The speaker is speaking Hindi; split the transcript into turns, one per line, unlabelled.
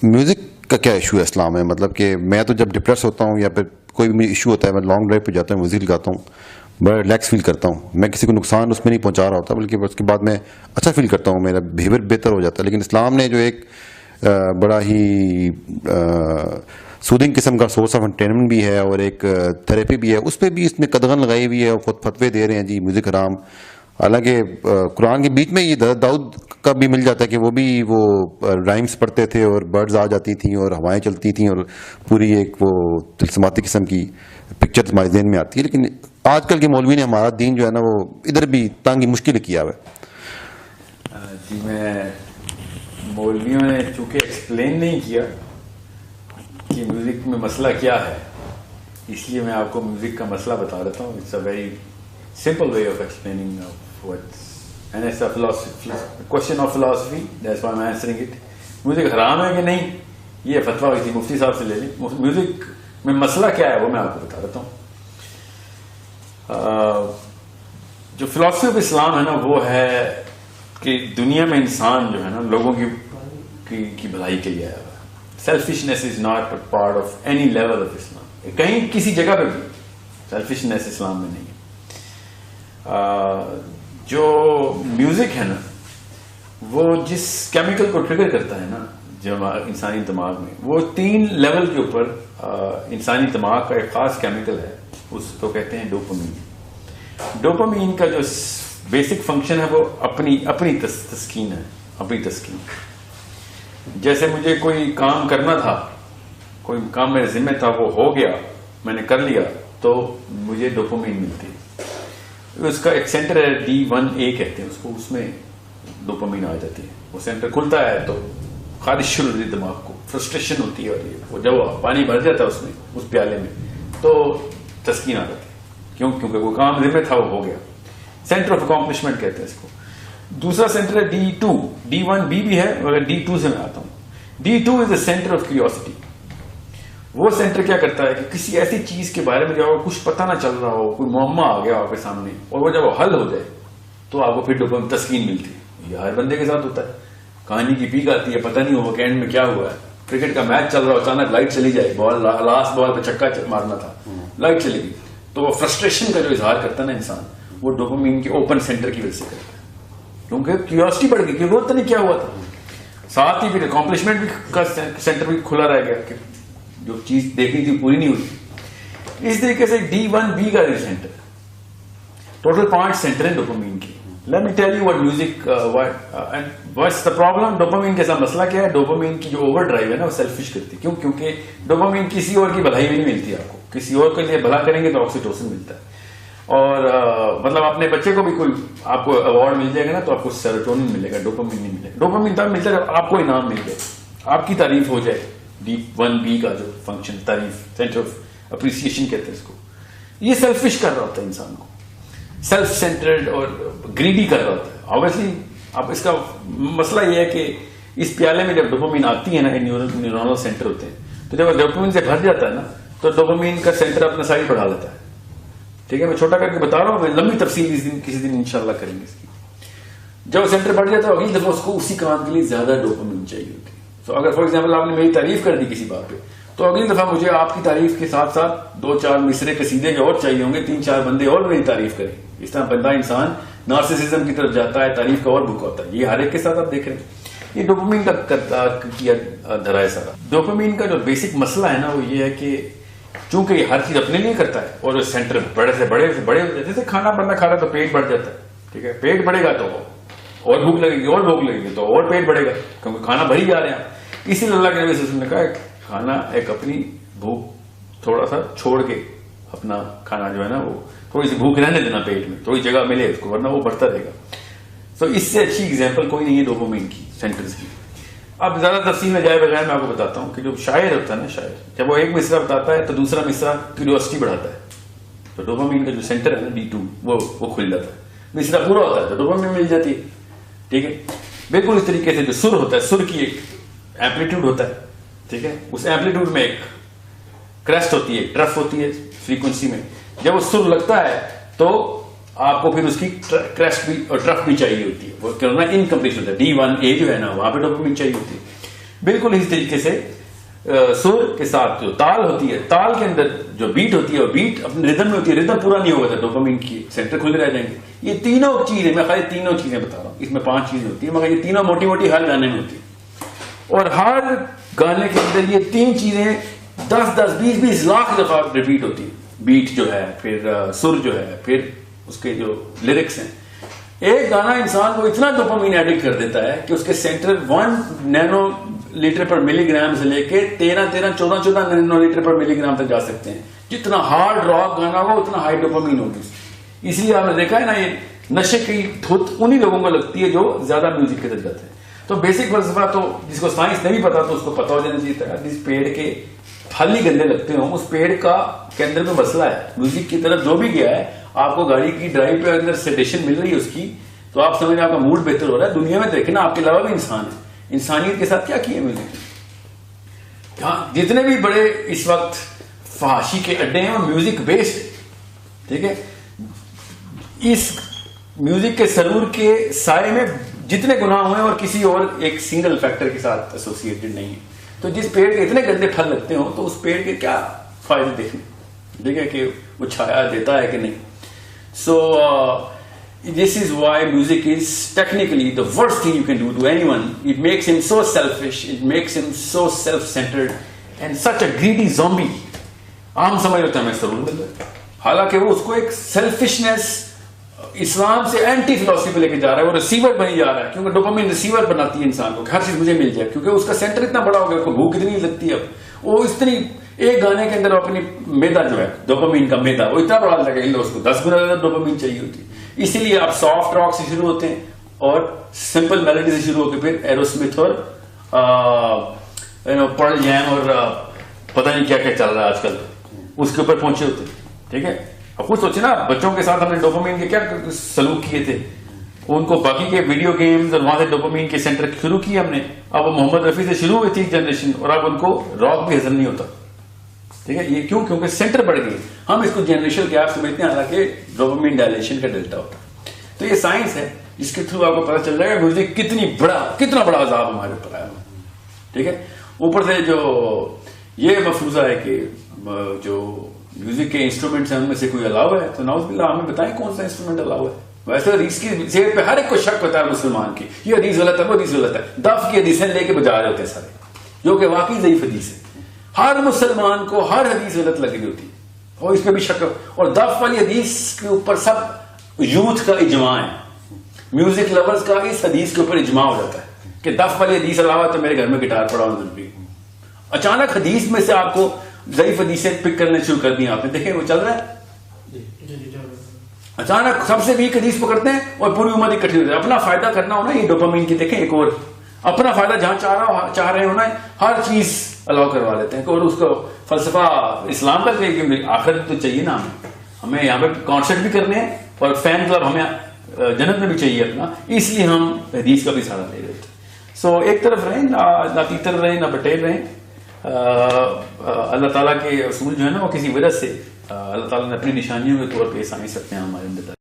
म्यूज़िक का क्या इशू है इस्लाम में? मतलब कि मैं तो जब डिप्रेस होता हूँ या फिर कोई भी इशू होता है, मैं लॉन्ग ड्राइव पे जाता हूँ, म्यूज़िक लगाता हूँ, बड़ा रिलैक्स फील करता हूँ। मैं किसी को नुकसान उसमें नहीं पहुँचा रहा होता, बल्कि उसके बाद मैं अच्छा फील करता हूँ, मेरा बिहेवियर बेहतर हो जाता है। लेकिन इस्लाम ने जो एक बड़ा ही सूदिंग किस्म का सोर्स ऑफ एंटरटेनमेंट भी है और एक थेरेपी भी है, उस पर भी इसमें कदगन लगाई हुई है और खुद फतवे दे रहे हैं जी म्यूज़िक हराम। हालांकि कुरान के बीच में ये दाऊद का भी मिल जाता है कि वो राइम्स पढ़ते थे और बर्ड्स आ जाती थी और हवाएं चलती थी और पूरी एक वो तिलस्माती किस्म की पिक्चर हमारे ज़हन में आती है। लेकिन आजकल के मौलवी ने हमारा दीन जो है ना वो इधर भी तंग मुश्किल किया हुआ है।
जी, मैं मौलवियों ने चूंकि एक्सप्लेन नहीं किया कि म्यूजिक में मसला क्या है, इसलिए मैं आपको म्यूजिक का मसला बता देता हूँ। It's a very simple way of explaining what's and it's a question of philosophy, that's why I am answering it. Music हराम है कि नहीं, ये फतवा किसी मुफ्ती साहब से ले लें। म्यूजिक में मसला क्या है वो मैं आपको बता देता हूँ। जो फिलॉसफी ऑफ इस्लाम है ना, वो है कि दुनिया में इंसान जो है ना लोगों की भलाई के लिए आया हुआ है। Selfishness is not a part of any level of Islam. कहीं किसी जगह पे भी सेल्फिशनेस इस्लाम में नहीं है। जो म्यूजिक है ना, वो जिस केमिकल को ट्रिगर करता है ना जो इंसानी दिमाग में, वो 3 लेवल के ऊपर इंसानी दिमाग का एक खास केमिकल है, उसको कहते हैं डोपामीन। डोपामीन का जो बेसिक फंक्शन है वो अपनी तस्कीन है, अपनी तस्कीन। जैसे मुझे कोई काम करना था, कोई काम मेरे जिम्मे था, वो हो गया, मैंने कर लिया, तो मुझे डोपामीन मिलती है। उसका एक सेंटर है D1A कहते हैं उसको, उसमें डोपामीन आ जाती है। वो सेंटर खुलता है तो खारिश शुरू होती है दिमाग को, फ्रस्ट्रेशन होती है, और वो जब पानी भर जाता है उसमें, उस प्याले में, तो तस्कीन आ जाती है। क्योंकि वो काम जिम्मे था वो हो गया। सेंटर ऑफ अकॉम्प्लिशमेंट कहते हैं इसको। दूसरा सेंटर है D2, D1B भी है, मगर D2 से मैं आता हूं। D2 is the centre of curiosity. वो सेंटर क्या करता है कि किसी ऐसी चीज के बारे में जब कुछ पता ना चल रहा हो, कोई मुअम्मा आ गया आपके सामने, और वो जब हल हो जाए तो आपको फिर डोपामीन तस्कीन मिलती है। ये हर बंदे के साथ होता है। कहानी की पीक आती है, पता नहीं हो एंड में क्या हुआ है। क्रिकेट का मैच चल रहा हो, अचानक लाइट चली जाए, बॉल लास्ट बॉल पे छक्का मारना था, लाइट चली गई, तो वो फ्रस्ट्रेशन का जो इजहार करता है ना इंसान, वो डोपामीन के ओपन सेंटर की वजह से करता है। क्योंकि क्यूरियोसिटी बढ़ गई कि वो तो नहीं क्या हुआ था। साथ ही फिर अकॉम्प्लिशमेंट भी का सेंटर भी खुला रह गया कि जो चीज देखनी थी पूरी नहीं हुई। इस तरीके से D1B का सेंटर, टोटल 5 सेंटर है डोपामीन की। Let me tell you what music and what's the problem. Dopamine के साथ मसला क्या है? डोपामीन की जो ओवर ड्राइव है ना वो सेल्फिश करती है। क्यों? क्योंकि डोपामीन किसी और की भलाई भी नहीं मिलती आपको। किसी और के लिए भला करेंगे तो ऑक्सीटोसिन मिलता है। और मतलब अपने बच्चे को भी कोई आपको अवार्ड मिल जाएगा ना तो आपको सेरोटोनिन मिलेगा, डोपामीन नहीं मिलेगा। डोपामीन तब मिलता है जब आपको इनाम मिल जाए, आपकी तारीफ हो जाए। D1B का जो फंक्शन, तारीफ, सेंटर ऑफ अप्रिसिएशन कहते हैं इसको, ये सेल्फिश कर रहा होता है इंसान को, सेल्फ सेंटर्ड और ग्रीडी कर रहा होता है। ऑब्वियसली अब इसका मसला ये है कि इस प्याले में जब डोपामीन आती है ना, न्यूरोनल सेंटर होते हैं, तो जब डोपामीन से भर जाता है ना तो डोपामीन का सेंटर अपना साइड बढ़ा लेता है। ठीक है, मैं छोटा करके बता रहा हूँ, लंबी तफसील किसी दिन इंशाल्लाह करेंगे इसकी। जब सेंटर बढ़ जाता है अगली दफा उसको उसी काम के लिए ज्यादा डोपामीन चाहिए होती है। तो अगर फॉर एग्जाम्पल आपने मेरी तारीफ कर दी किसी बात पे, तो अगली दफा मुझे आपकी तारीफ के साथ साथ 2-4 मिसरे कसीदे जो और चाहिए होंगे, 3-4 बंदे और मेरी तारीफ करें। इस तरह बंदा इंसान नार्सिसिज्म की तरफ जाता है, तारीफ का और भूखा होता है। ये हर एक के साथ आप देख रहे हैं। ये डोपामीन का किया धरा है सारा। डोपामीन का जो बेसिक मसला है ना वो ये है कि चूंकि ये हर चीज अपने लिए करता है और सेंटर बड़े से बड़े जैसे खाना बंदा खा रहा है तो पेट बढ़ जाता है। ठीक है, पेट बढ़ेगा तो और भूख लगेगी, और भूख लगेगी तो और पेट बढ़ेगा, क्योंकि खाना भरी जा रहे हैं। इसीलिए अल्लाह के नबी सल्लल्लाहु अलैहि वसल्लम ने कहा खाना एक अपनी भूख थोड़ा सा छोड़ के अपना खाना जो है ना वो थोड़ी सी भूख रहने देना पेट में, थोड़ी जगह मिले उसको, वरना वो बढ़ता रहेगा। तो इससे अच्छी एग्जाम्पल कोई नहीं है डोपामीन की सेंटर्स की। अब ज्यादा तफसील में जाए बगैर मैं आपको बताता हूँ कि जो शायर होता है ना, शायर जब वो एक मिसरा बताता है तो दूसरा मिसरा क्यूरियोसिटी बढ़ाता है, तो डोपामीन का जो सेंटर है ना D2 वो खुल जाता है। मिसरा पूरा होता है तो डोपामीन मिल जाती है। ठीक है, बिल्कुल इस तरीके से जो सुर होता है, सुर की एक एम्पलीट्यूड होता है। ठीक है, उस एम्पलीट्यूड में एक क्रेस्ट होती है, ट्रफ होती है फ्रीक्वेंसी में। जब वो सुर लगता है तो आपको फिर उसकी क्रेस्ट भी और ट्रफ भी चाहिए होती है। वो क्या होना इनकम्प्लीट होता है। D1A जो है ना वहां पे डोपामीन चाहिए होती है। बिल्कुल इस तरीके से सुर के साथ जो ताल होती है, ताल के अंदर जो बीट होती है, वो बीट अपने रिदम में होती है, रिदम पूरा नहीं होगा तो डोपामिन की सेंटर खुले रह जाएंगे। ये तीनों चीजें, मैं खाली तीनों चीजें बता रहा हूँ, इसमें 5 चीजें होती है, मगर ये तीनों मोटी मोटी हर गाने में होती है। और हर गाने के अंदर ये 3 चीजें 10-10, 20-20 लाख दफा रिपीट होती है। बीट जो है, फिर सुर जो है, फिर उसके जो लिरिक्स हैं। एक गाना इंसान को इतना डोपामिन एडिक्ट कर देता है कि उसके सेंटर 1 नैनो लीटर पर मिलीग्राम से लेके 13-14 नैनो लीटर पर मिलीग्राम तक जा सकते हैं। जितना हार्ड रॉक गाना होगा उतना हाई डोपामिन होगी। इसलिए आपने देखा है ना, ये नशे की धुत उन्हीं लोगों को लगती है जो ज्यादा म्यूजिक के तरफ जाते हैं। तो बेसिक फलसफा तो जिसको साइंस नहीं पता तो उसको पता हो जाना चाहिए था। जिस पेड़ के फल ही गंदे लगते हो, उस पेड़ का के अंदर में मसला है। म्यूजिक की तरफ जो भी गया है, आपको गाड़ी की ड्राइव पे अंदर सेडेशन मिल रही है उसकी, तो आप समझ आपका मूड बेहतर हो रहा है। दुनिया में देखे ना, आपके अलावा भी इंसान है, इंसानियत के साथ क्या किया म्यूजिक। हाँ, जितने भी बड़े इस वक्त फहाशी के अड्डे हैं वो म्यूजिक बेस्ड, ठीक है। इस म्यूजिक के सरूर के साए में जितने गुनाह हुए और किसी और एक सिंगल फैक्टर के साथ एसोसिएटेड नहीं है। तो जिस पेड़ के इतने गंदे फल लगते हो तो उस पेड़ के क्या फायदे देखें कि वो छाया देता है कि नहीं। सो this is why music is technically the worst thing you can do to anyone. It makes him so selfish, it makes him so self-centered and such a greedy zombie. आम समझ लेते हैं जरूर मिल रहा है, हालांकि वो उसको एक सेल्फिशनेस इस्लाम से एंटी फिलोसफी पे लेके जा रहा है। वो रिसीवर बनी जा रहा है, क्योंकि डोपामिन रिसीवर बनाती है इंसान को, हर चीज मुझे मिल जाए, क्योंकि उसका सेंटर इतना बड़ा हो गया, उसको भूख इतनी लगती है। अब वो इतनी एक गाने के अंदर अपनी मैदा जो है, डोपामिन का मैदा, वो इतना बड़ा लगेगा, उसको 10 गुना ज्यादा डोपामिन चाहिए होती है। इसीलिए आप सॉफ्ट रॉक से शुरू होते हैं और सिंपल मेलोडी से शुरू होकर फिर एरोस्मिथ और पर्ल जैम और पता नहीं क्या क्या चल रहा है आजकल, उसके ऊपर पहुंचे होते हैं, ठीक है। अब खुद सोचे ना, बच्चों के साथ हमने डोपामिन के क्या सलूक किए थे, उनको बाकी के वीडियो गेम्स और वहां से डोपामिन के सेंटर शुरू किए हमने। अब मोहम्मद रफी से शुरू हुई थी जनरेशन, और अब उनको रॉक भी हजम नहीं होता, ठीक है। ये क्यों? क्योंकि सेंटर बढ़ गई। हम इसको जनरेशनल गैप समझते हैं, हालांकि डोपामिन डायलेशन का डेल्टा होता है। तो ये साइंस है जिसके थ्रू आपको पता चल जाएगा म्यूजिक कितना बड़ा अजाब हमारे ऊपर आया, ठीक है। ऊपर से जो ये मफरूजा है कि जो म्यूजिक के इंस्ट्रूमेंट्स हैं उनमें से कोई अलाव है, तो नाउज़ुबिल्लाह हमें बताएं कौन सा इंस्ट्रूमेंट अलाव है। वैसे हदीस की सेहत पे हर एक को शक होता है मुसलमान की, ये हदीस गलत है, वो हदीस गलत है। दफ की हदीसें लेके बजा रहे होते हैं सारे, जो कि वाकई ज़ईफ हदीस है। हर मुसलमान को हर हदीस गलत लग रही होती है और इसमें भी शक। और दफ वाली हदीस के ऊपर सब यूथ का इजमा है, म्यूजिक लवर्स का इस हदीस के ऊपर इजमा हो जाता है कि दफ वाली हदीस अलावा तो मेरे घर में गिटार पड़ा होना जरूरी। अचानक हदीस में से आपको ज़ईफ हदीसें पिक करने शुरू कर दी, आपने देखे वो चल रहा है। अचानक सबसे वीक हदीस पकड़ते हैं और पूरी उम्र इकट्ठी होती है। अपना फायदा करना होना, ये डोपामिन की देखें एक और अपना फायदा जहां चाह रहे होना, हर चीज अलाउ करवा लेते हैं। और उसको फलसफा इस्लाम का आखिरत तो चाहिए ना, हमें यहाँ पे कॉन्सर्ट भी करने हैं और फैन क्लब हमें जन्नत में भी चाहिए अपना, इसलिए हम हदीस का भी सहारा ले रहे थे। सो एक तरफ रहें ना तीतर रहें ना बटेर रहें। अल्लाह ताला के असूल जो है ना, वो किसी वजह से अल्लाह ताला ने अपनी निशानियों के तौर पे साइंस रखते हैं हमारे अंदर।